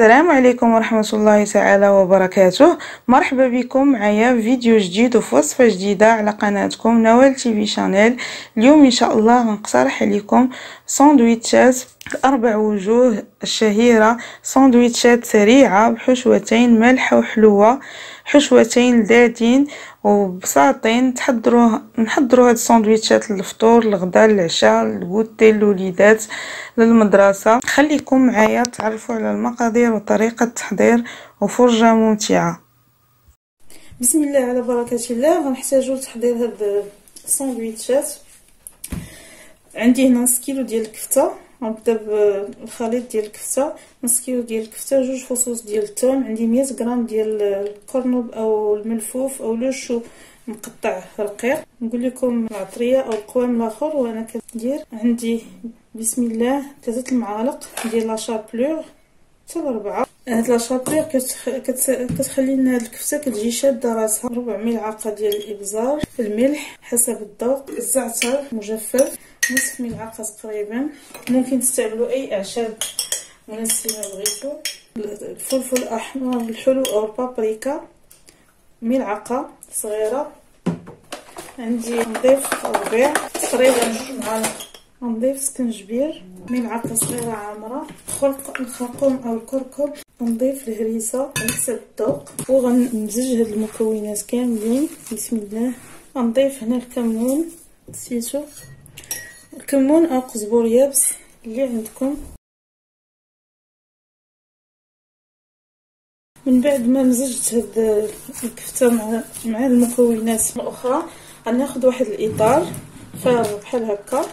السلام عليكم ورحمة الله تعالى وبركاته. مرحبا بكم معايا في فيديو جديد وفي وصفة جديدة على قناتكم نوال تي في شانيل. اليوم ان شاء الله غنقترح عليكم ساندويتشات 4 وجوه الشهيرة، ساندويتشات سريعة بحشوتين مالحة وحلوة، حشوتين لذاذين وبساطين. نحضروا هاد الساندويتشات للفطور، للغدا، للعشاء، للغوتي، للوليدات، للمدرسة. خليكم معايا تعرفوا على المقادير وطريقة التحضير وفرجة ممتعة. بسم الله على بركة الله. غنحتاجو لتحضير هاد الساندويتشات. عندي هنا نص كيلو ديال الكفتة. غنبدا بالخليط ديال الكفته، نص كيلو ديال الكفته، 2 فصوص ديال الثوم، عندي 100 غرام ديال القرنب او الملفوف او لو شو مقطع رقيق. نقول لكم العطريه او القوام الاخر وانا كندير. عندي بسم الله 3 المعالق ديال لا شابلور حتى ل4. هاد لا شابلور كتخلي لنا هاد الكفته كتجي شاده راسها. 4 ملعقه ديال الابزار، الملح حسب الذوق، الزعتر مجفف نصف ملعقه تقريبا. ممكن تستعملوا اي اعشاب مناسبه بغيتو. الفلفل الاحمر الحلو او البابريكا ملعقه صغيره. عندي نضيف ربيع تقريبا 2 معالق. نضيف سكنجبير ملعقه صغيره عامره، الخرقوم او الكركم. نضيف الهريسه على حسب الذوق وغنمزج هاد المكونات كاملين. بسم الله. غنضيف هنا الكمون، نسيتو الكمون او قزبور يابس اللي عندكم. من بعد ما مزجت هاد الكفته مع المكونات الاخرى، غناخذ واحد الاطار فارغ بحال هكا،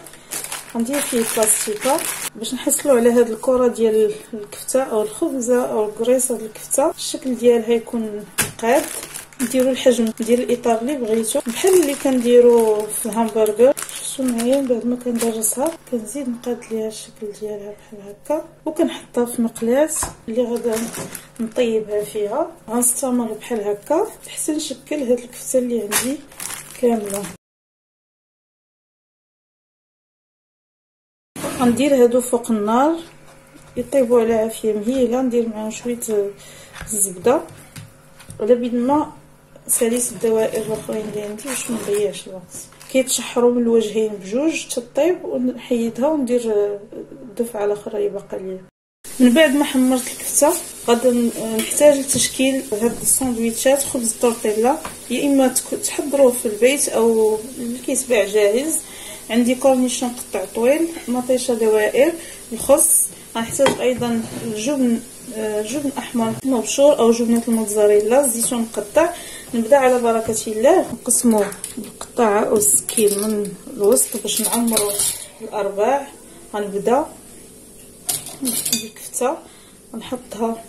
غندير فيه بلاستيكه باش نحصلوا على هاد الكره ديال الكفته او الخبزه او القريصه ديال الكفته. الشكل ديالها يكون قاد. نديروا الحجم ديال الاطار اللي بغيتو بحال اللي كنديروا في الهامبرغر. شفتوا معايا بعد ما كندرسها كنزيد نقاد ليها الشكل ديالها بحال هكا وكنحطها في مقلاة اللي غادا نطيبها فيها. غنستمر بحال هكا حتى نشكل هاد الكفته اللي عندي كامله. غندير هادو فوق النار يطيبوا على عافيه مهيله. ندير معاهم شويه الزبده على بيد ما سليس الدوائر الاخرين اللي عندي باش ما نضيعش الوقت. كيتشحروا من الوجهين بجوج تطيب ونحيدها وندير الدفعه الاخرى اللي باقا ليا. من بعد ما حمرت الكفته غادي نحتاج لتشكيل هاد الساندويتشات خبز طورتيلا، يا اما تحضروه في البيت او اللي كيتباع جاهز. عندي كورنيشون قطع طويل، مطيشه دوائر، الخس. غنحتاج ايضا الجبن، جبن احمر مبشور او جبنه الموتزاريلا، الزيتون مقطع. نبدا على بركه الله. نقسموا بالقطاعه او السكين من الوسط باش نعمروا الارباع. غنبدا بالكفته غنحطها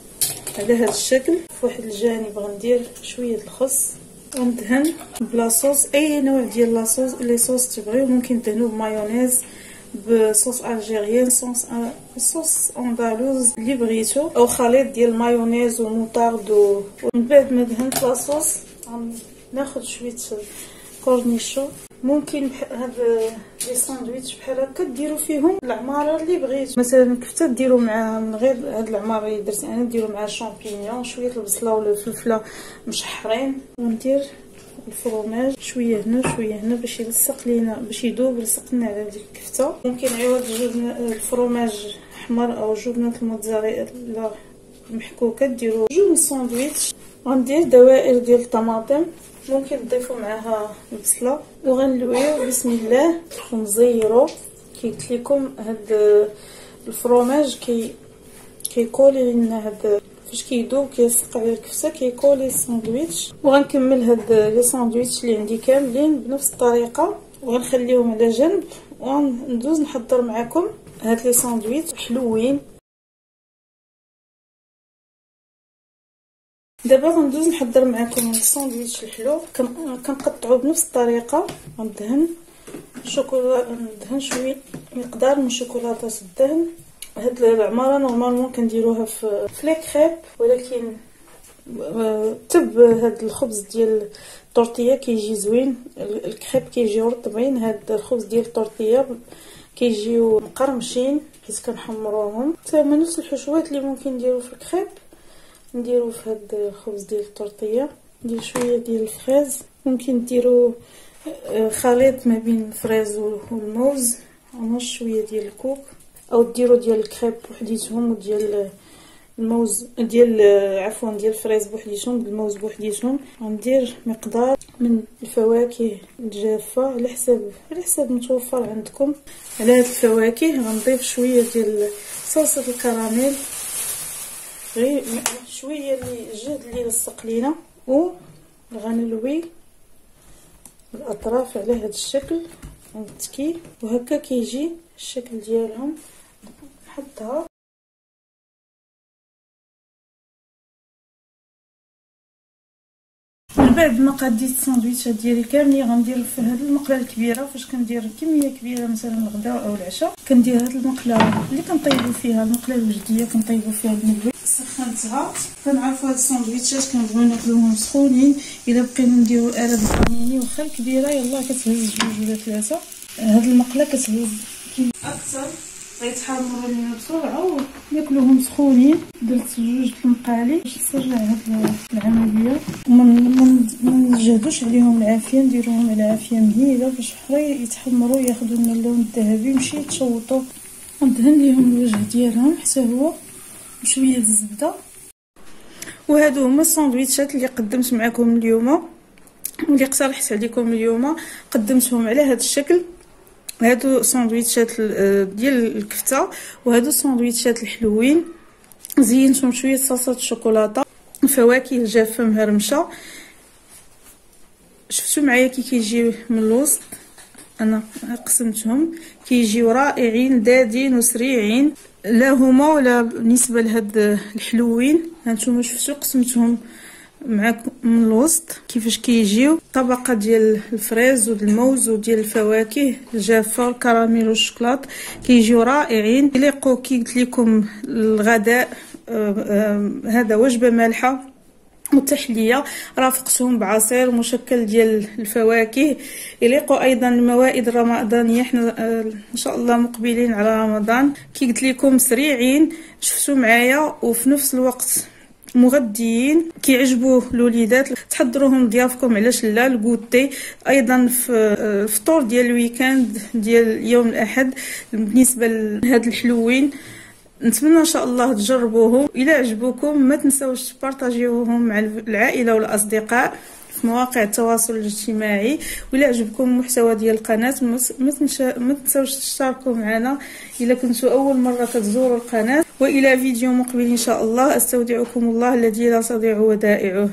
على هذا الشكل. في واحد الجانب غندير شويه الخس وندهن بلاصوص اي نوع ديال لاصوص لي صوص تبغيو. ممكن تدهنوا بمايونيز، بصوص الجيريان، صوص اندالوز اللي بغيتو، او خليط ديال مايونيز وموطارد. ومن بعد ما دهنت لاصوص ناخذ شويه كورنيشون. ممكن هاد لي ساندويتش بحال هكا ديروا فيهم العماره اللي بغيتو. مثلا الكفته ديروا معاها من غير هاد العماره اللي درت انا، ديروا معاها شامبينيون، شويه البصله ولا الفلفله مشحرين. وندير الفرماج شويه هنا شويه هنا باش يلصق لينا، باش يذوب يلصق لنا على ديك الكفته. ممكن عوض الفرماج احمر او جبنه الموتزاريلا محكوكه ديروا جبن ساندويتش. غندير دوائر ديال الطماطم، ممكن تضيفوا معاها البصله وغنلويو بسم الله ونزيرو. كي قلت لكم هاد الفرماج كيكولي لنا هاد فاش كيذوب كيلصق على الكفته كيكولي الساندويتش. وغنكمل هاد لي ساندويتش اللي عندي كاملين بنفس الطريقه وغنخليهم على جنب وندوز نحضر معكم هاد لي ساندويتش حلوين. دابا غندوز نحضر معكم الساندويتش الحلو. كنقطعو بنفس الطريقه. غندهن شوكولا، ندهن شويه مقدار من شوكولاته الدهن. هاد العماره نورمالمون كنديروها في لي كريب، ولكن تب هاد الخبز ديال الطورتيه كيجي زوين. الكريب كيجيو رطبين، هاد الخبز ديال الطورتيه كيجيو مقرمشين حيت كنحمروهم. تما نفس الحشوات اللي ممكن نديرو في الكريب نديرو في هاد الخبز ديال الطورطيه. ندير شويه ديال الفريز، ممكن ديروا خليط ما بين الفريز والموز، ونص شويه ديال الكوك، او ديروا ديال الكريب بوحديتهم وديال الموز ديال عفوا ديال الفريز بوحديتهم بالموز بوحديتهم. غندير مقدار من الفواكه الجافه على حساب متوفر عندكم. على هاد الفواكه غنضيف شويه ديال صلصه الكراميل، غير شويه اللي جهد اللي لصق لينا، وغنلوي الاطراف على هذا الشكل ونتكي، وهكا كيجي الشكل ديالهم. نحطها من بعد ما قديت الساندويتشات ديالي كاملين غندير في هذه المقله الكبيره. فاش كندير كميه كبيره مثلا الغداء او العشاء كندير هذه المقله اللي كنطيبوا فيها، المقله الوجديه كنطيبوا فيها الملوي. سخنتها، كنعرفوا هاد الساندويتشات كنبغيو ناكلوهم سخونين. الا بقينا نديرو اله بالبانيني واخا الكبيره يلاه كتهز جوج ولا ثلاثه، هاد المقله كتهز اكثر غيتحمروا لينا بسرعه وناكلوهم سخونين. درت جوج المقالي باش نسرع هاد العمليه، وما نجهدوش عليهم العافيه، نديروهم على عافيه مهيله باش حري يتحمروا ياخذوا لنا اللون الذهبي ماشي يتشوطوا. ندهن ليهم الوجه ديالهم حتى هو بشويه الزبده. وهادو هما الساندويتشات اللي قدمت معكم اليوم واللي اقترحت عليكم اليوم، قدمتهم على هذا الشكل. هادو ساندويتشات ديال الكفته، وهادو ساندويتشات الحلوين زينتهم شويه صلصه الشوكولاته، الفواكه الجافه مهرمشه. شفتوا معايا كي كيجيو من الوسط، انا قسمتهم كيجيو رائعين دادين وسريعين، لا هما ولا بالنسبه لهاد الحلوين. هانتوما شفتوا قسمتهم معكم من الوسط كيفاش كيجيو. طبقه ديال الفريز والموز وديال الفواكه الجافه والكراميل والشوكولات كيجيو رائعين، يليقوا كي قلت لكم الغداء. هذا وجبه مالحه وتحليه، رافقتهم بعصير مشكل ديال الفواكه، يليقوا ايضا الموائد الرمضانيه. حنا ان شاء الله مقبلين على رمضان، كي قلت لكم سريعين شفتوا معايا، وفي نفس الوقت مغذيين كيعجبوا الوليدات. تحضروهم ضيافكم، علاش لا، الكوتي ايضا في الفطور ديال الويكاند ديال يوم الاحد. بالنسبه لهاد الحلوين نتمنى ان شاء الله تجربوهم. الى عجبوكم ما تنساوش تبارطاجيوهم مع العائله والاصدقاء في مواقع التواصل الاجتماعي. وإلا عجبكم المحتوى ديال القناه ما تنساوش تشتركوا معنا الا كنتوا اول مره كتزوروا القناه. والى فيديو مقبل ان شاء الله، استودعكم الله الذي لا تضيع ودائعه.